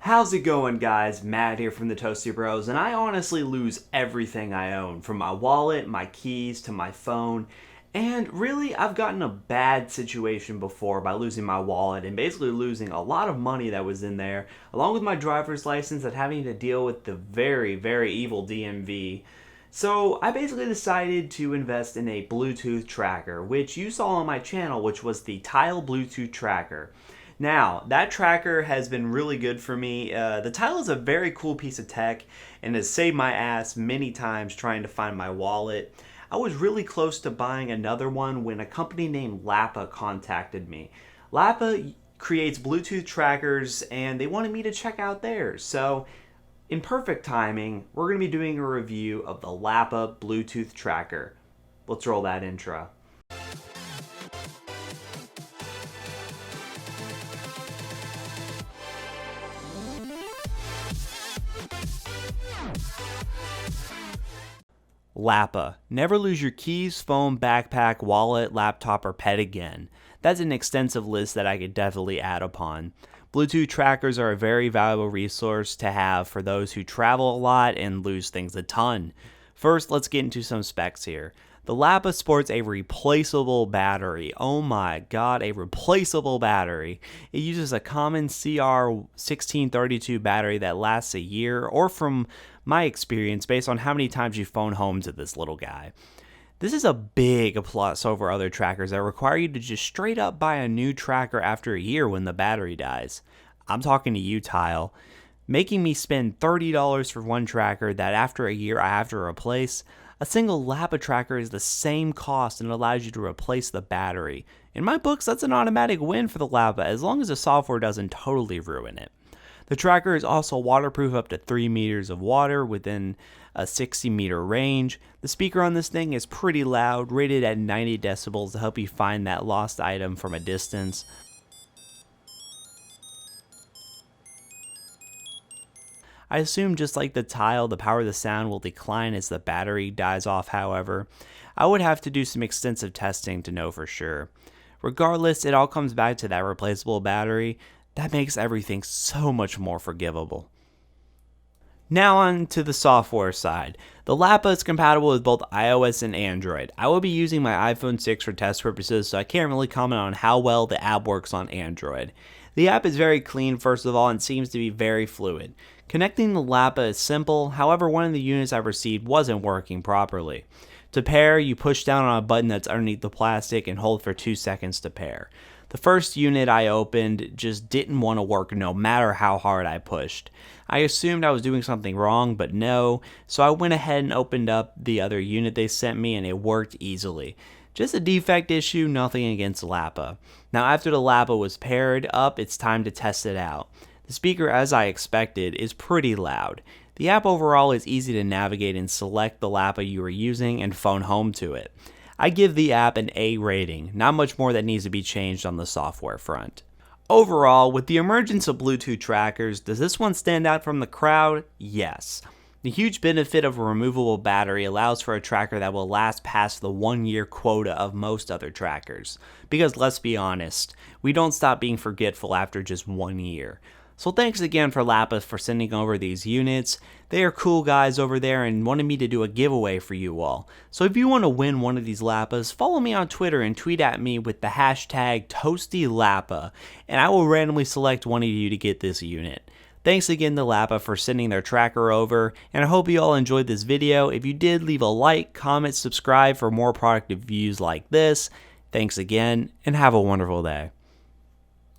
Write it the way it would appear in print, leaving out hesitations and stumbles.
How's it going, guys? Matt here from the Toasty Bros, and I honestly lose everything I own, from my wallet, my keys, to my phone. And really, I've gotten a bad situation before by losing my wallet and basically losing a lot of money that was in there, along with my driver's license and having to deal with the very, very evil DMV. So I basically decided to invest in a Bluetooth tracker, which you saw on my channel, which was the Tile Bluetooth tracker. Now, that tracker has been really good for me. The Tile is a very cool piece of tech and has saved my ass many times trying to find my wallet. I was really close to buying another one when a company named Lapa contacted me. Lapa creates Bluetooth trackers and they wanted me to check out theirs. So, in perfect timing, we're going to be doing a review of the Lapa Bluetooth tracker. Let's roll that intro. Lapa. Never lose your keys, phone, backpack, wallet, laptop, or pet again. That's an extensive list that I could definitely add upon. Bluetooth trackers are a very valuable resource to have for those who travel a lot and lose things a ton. First, let's get into some specs here. The Lapa sports a replaceable battery. Oh my god, a replaceable battery. It uses a common CR1632 battery that lasts a year, or from my experience, based on how many times you phone home to this little guy. This is a big plus over other trackers that require you to just straight up buy a new tracker after a year when the battery dies. I'm talking to you, Tile. Making me spend $30 for one tracker that after a year I have to replace. A single Lapa tracker is the same cost and allows you to replace the battery. In my books, that's an automatic win for the Lapa as long as the software doesn't totally ruin it. The tracker is also waterproof up to 3 meters of water within a 60 meter range. The speaker on this thing is pretty loud, rated at 90 decibels to help you find that lost item from a distance. I assume just like the Tile, the power of the sound will decline as the battery dies off, however. I would have to do some extensive testing to know for sure. Regardless, it all comes back to that replaceable battery. That makes everything so much more forgivable. Now on to the software side. The Lapa is compatible with both iOS and Android. I will be using my iPhone 6 for test purposes, so I can't really comment on how well the app works on Android. The app is very clean, first of all, and seems to be very fluid. Connecting the Lapa is simple, however, one of the units I received wasn't working properly. To pair, you push down on a button that's underneath the plastic and hold for 2 seconds to pair. The first unit I opened just didn't want to work no matter how hard I pushed. I assumed I was doing something wrong, but no, so I went ahead and opened up the other unit they sent me and it worked easily. Just a defect issue, nothing against Lapa. Now after the Lapa was paired up, it's time to test it out. The speaker, as I expected, is pretty loud. The app overall is easy to navigate and select the Lapa you are using and phone home to it. I give the app an A rating, not much more that needs to be changed on the software front. Overall, with the emergence of Bluetooth trackers, does this one stand out from the crowd? Yes. The huge benefit of a removable battery allows for a tracker that will last past the 1-year quota of most other trackers. Because let's be honest, we don't stop being forgetful after just 1 year. So thanks again for Lapa for sending over these units. They are cool guys over there and wanted me to do a giveaway for you all. So if you want to win one of these Lapas, follow me on Twitter and tweet at me with the hashtag ToastyLapa, and I will randomly select one of you to get this unit. Thanks again to Lapa for sending their tracker over, and I hope you all enjoyed this video. If you did, leave a like, comment, subscribe for more product reviews like this. Thanks again, and have a wonderful day.